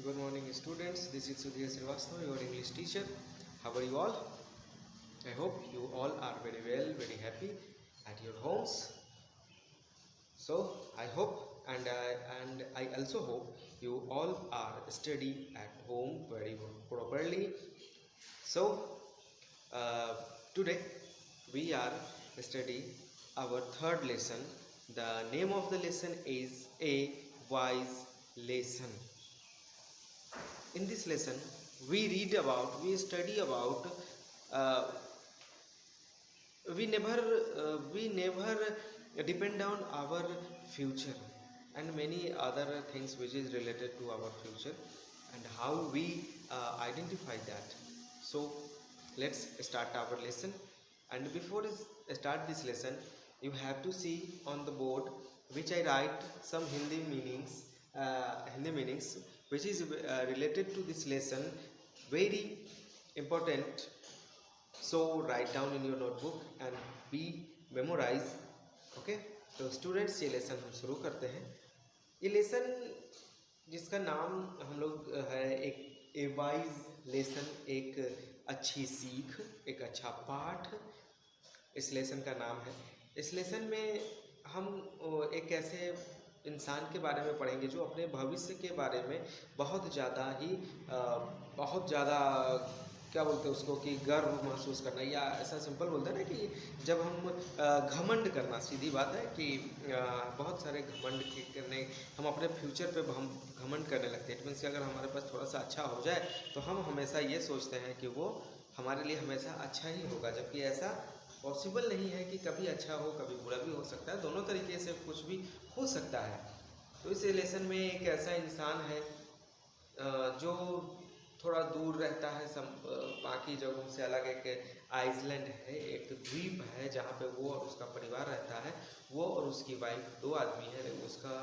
Good morning, students. This is Sudhir Srivastava, your English teacher. How are you all? I hope you all are very well, very happy at your homes. So I hope and I also hope you all are study at home very properly. So uh, today we are study our third lesson. The name of the lesson is a wise lesson. In this lesson we study about uh, we never depend on our future and many other things which is related to our future and how we identify that. So let's start our lesson. And before start this lesson, you have to see on the board which I write some Hindi meanings which is related to this lesson, very important. So write down in your notebook and be memorize. Okay, तो students ये lesson हम शुरू करते हैं. ये lesson जिसका नाम हम लोग है एक ए वाइज लेसन, एक अच्छी सीख, एक अच्छा पाठ, इस लेसन का नाम है. इस लेसन में हम एक ऐसे इंसान के बारे में पढ़ेंगे जो अपने भविष्य के बारे में बहुत ज़्यादा क्या बोलते हैं उसको कि गर्व महसूस करना, या ऐसा सिंपल बोलते हैं ना कि जब हम घमंड करना, सीधी बात है कि बहुत सारे घमंड करने, हम अपने फ्यूचर पे हम घमंड करने लगते हैं. इट मीन्स कि अगर हमारे पास थोड़ा सा अच्छा हो जाए तो हम हमेशा ये सोचते हैं कि वो हमारे लिए हमेशा अच्छा ही होगा, जबकि ऐसा पॉसिबल नहीं है कि कभी अच्छा हो कभी बुरा भी हो सकता है. दोनों तरीके से कुछ भी हो सकता है. तो इस लेसन में एक ऐसा इंसान है जो थोड़ा दूर रहता है बाकी जगहों से अलग. एक आइसलैंड है, एक द्वीप है जहाँ पे वो और उसका परिवार रहता है. वो और उसकी वाइफ, दो आदमी है. उसका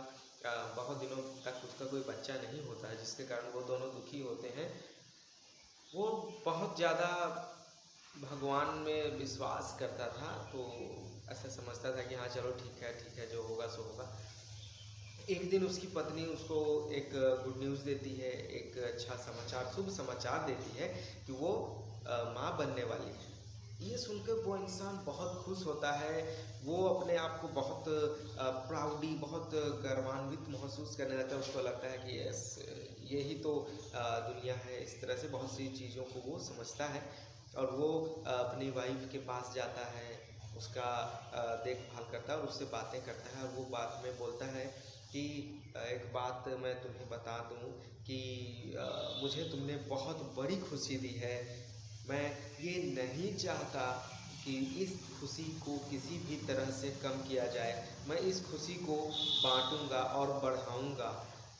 बहुत दिनों तक उसका कोई बच्चा नहीं होता है, जिसके कारण वो दोनों दुखी होते हैं. वो बहुत ज़्यादा भगवान में विश्वास करता था, तो ऐसा समझता था कि हाँ चलो ठीक है जो होगा सो होगा. एक दिन उसकी पत्नी उसको एक गुड न्यूज़ देती है, एक अच्छा समाचार, शुभ समाचार देती है कि वो माँ बनने वाली है. ये सुनकर वो इंसान बहुत खुश होता है. वो अपने आप को बहुत प्राउडी, बहुत गर्वान्वित महसूस करने लगता है. उसको लगता है कि यस, यही तो दुनिया है. इस तरह से बहुत सी चीज़ों को वो समझता है और वो अपनी वाइफ के पास जाता है, उसका देखभाल करता है और उससे बातें करता है. और वो बात में बोलता है कि एक बात मैं तुम्हें बता दूं कि मुझे तुमने बहुत बड़ी खुशी दी है. मैं ये नहीं चाहता कि इस खुशी को किसी भी तरह से कम किया जाए. मैं इस खुशी को बांटूंगा और बढ़ाऊंगा.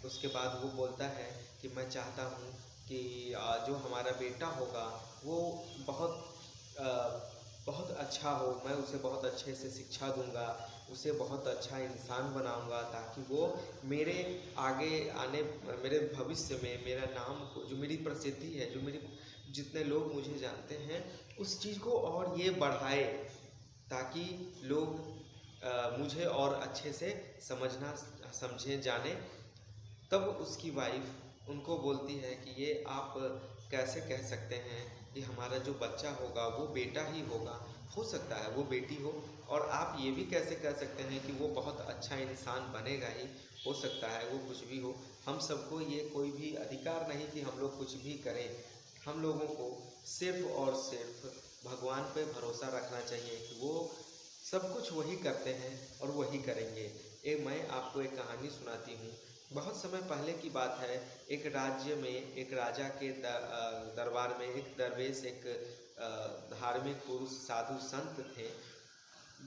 उसके बाद वो बोलता है कि मैं चाहता हूँ कि जो हमारा बेटा होगा वो बहुत अच्छा हो. मैं उसे बहुत अच्छे से शिक्षा दूंगा, उसे बहुत अच्छा इंसान बनाऊंगा, ताकि वो मेरे मेरे भविष्य में मेरा नाम को, जो मेरी प्रसिद्धि है, जो मेरी जितने लोग मुझे जानते हैं, उस चीज़ को और ये बढ़ाए, ताकि लोग मुझे और अच्छे से समझे जाने. तब उसकी वाइफ उनको बोलती है कि ये आप कैसे कह सकते हैं कि हमारा जो बच्चा होगा वो बेटा ही होगा. हो सकता है वो बेटी हो, और आप ये भी कैसे कह सकते हैं कि वो बहुत अच्छा इंसान बनेगा ही. हो सकता है वो कुछ भी हो. हम सबको ये कोई भी अधिकार नहीं कि हम लोग कुछ भी करें. हम लोगों को सिर्फ और सिर्फ भगवान पे भरोसा रखना चाहिए कि वो सब कुछ वही करते हैं और वही करेंगे. मैं आपको एक कहानी सुनाती हूँ. बहुत समय पहले की बात है. एक राज्य में एक राजा के दरबार में एक दरवेश, एक धार्मिक पुरुष, साधु संत थे,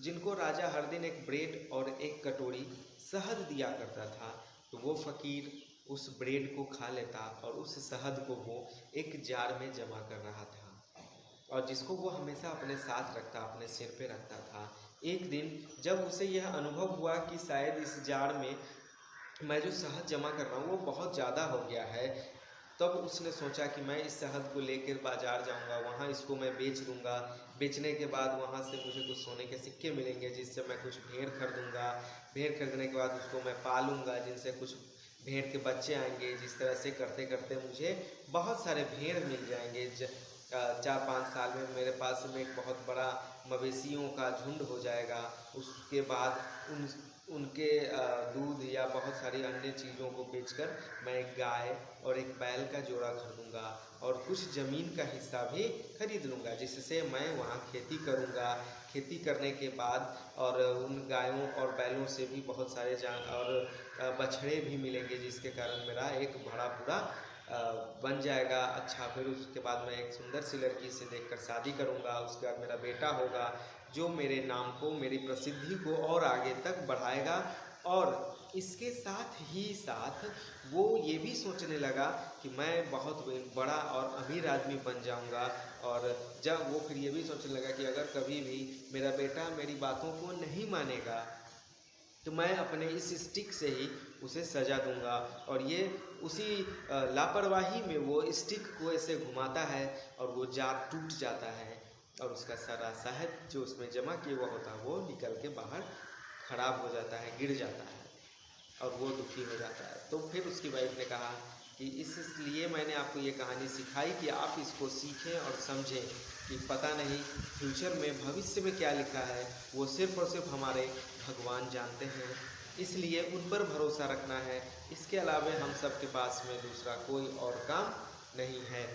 जिनको राजा हर दिन एक ब्रेड और एक कटोरी शहद दिया करता था. तो वो फकीर उस ब्रेड को खा लेता और उस शहद को वो एक जार में जमा कर रहा था, और जिसको वो हमेशा अपने साथ रखता, अपने सिर पे रखता था. एक दिन जब उसे यह अनुभव हुआ कि शायद इस जार में मैं जो शहद जमा कर रहा हूँ वो बहुत ज़्यादा हो गया है, तब उसने सोचा कि मैं इस शहद को लेकर बाज़ार जाऊँगा, वहाँ इसको मैं बेच दूँगा. बेचने के बाद वहाँ से मुझे कुछ सोने के सिक्के मिलेंगे, जिससे मैं कुछ भेड़ खरीदूँगा. भेड़ खरीदने के बाद उसको मैं पालूँगा, जिनसे कुछ भेड़ के बच्चे आएंगे। जिस तरह से करते करते मुझे बहुत सारे भेड़ मिल जाएंगे। 4-5 साल में मेरे पास में एक बहुत बड़ा मवेशियों का झुंड हो जाएगा। उसके बाद उनके दूध या बहुत सारी अन्य चीज़ों को बेचकर मैं एक गाय और एक बैल का जोड़ा खरीदूँगा और कुछ ज़मीन का हिस्सा भी खरीद लूँगा, जिससे मैं वहाँ खेती करूँगा। खेती करने के बाद और उन गायों और बैलों से भी बहुत सारे बछड़े भी मिलेंगे, जिसके कारण मेरा एक बड़ा पूरा बन जाएगा अच्छा। फिर उसके बाद मैं एक सुंदर सी लड़की से देखकर शादी करूँगा। उसके बाद मेरा बेटा होगा जो मेरे नाम को, मेरी प्रसिद्धि को और आगे तक बढ़ाएगा। और इसके साथ ही साथ वो ये भी सोचने लगा कि मैं बहुत बड़ा और अमीर आदमी बन जाऊंगा। और जब वो फिर ये भी सोचने लगा कि अगर कभी भी मेरा बेटा मेरी बातों को नहीं मानेगा तो मैं अपने इस स्टिक से ही उसे सजा दूंगा। और ये उसी लापरवाही में वो स्टिक को ऐसे घुमाता है और वो जार टूट जाता है और उसका सारा शहद जो उसमें जमा किया हुआ होता है वो निकल के बाहर खराब हो जाता है, गिर जाता है और वो दुखी हो जाता है। तो फिर उसकी वाइफ ने कहा कि इसलिए मैंने आपको ये कहानी सिखाई कि आप इसको सीखें और समझें कि पता नहीं फ्यूचर में, भविष्य में क्या लिखा है वो सिर्फ़ और सिर्फ हमारे भगवान जानते हैं। इसलिए उन पर भरोसा रखना है। इसके अलावा हम सब के पास में दूसरा कोई और काम नहीं है।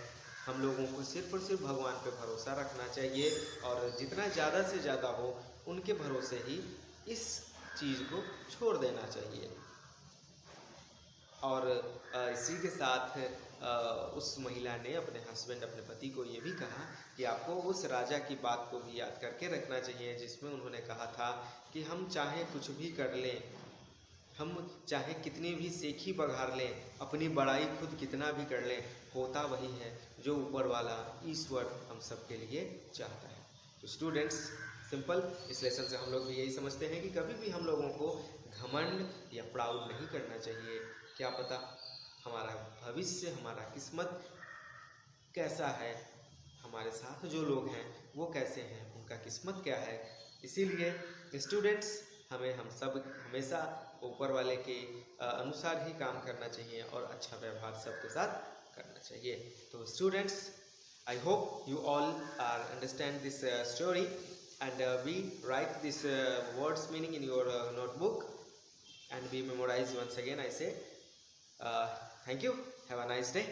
हम लोगों को सिर्फ और सिर्फ भगवान पे भरोसा रखना चाहिए और जितना ज़्यादा से ज़्यादा हो उनके भरोसे ही इस चीज़ को छोड़ देना चाहिए। और इसी के साथ उस महिला ने अपने हस्बैंड, अपने पति को ये भी कहा कि आपको उस राजा की बात को भी याद करके रखना चाहिए जिसमें उन्होंने कहा था कि हम चाहे कुछ भी कर लें, हम चाहे कितनी भी सेखी बघार लें, अपनी बड़ाई खुद कितना भी कर लें, होता वही है जो ऊपर वाला ईश्वर हम सब के लिए चाहता है। तो स्टूडेंट्स, सिंपल इस लेसन से हम लोग भी यही समझते हैं कि कभी भी हम लोगों को घमंड या प्राउड नहीं करना चाहिए। क्या पता हमारा भविष्य, हमारा किस्मत कैसा है, हमारे साथ जो लोग हैं वो कैसे हैं, उनका किस्मत क्या है। इसीलिए स्टूडेंट्स, हम सब हमेशा ऊपर वाले के अनुसार ही काम करना चाहिए और अच्छा व्यवहार सबके साथ करना चाहिए। तो students, I hope you all understand this story and we write this words meaning in your notebook and we memorize once again. I say thank you. Have a nice day.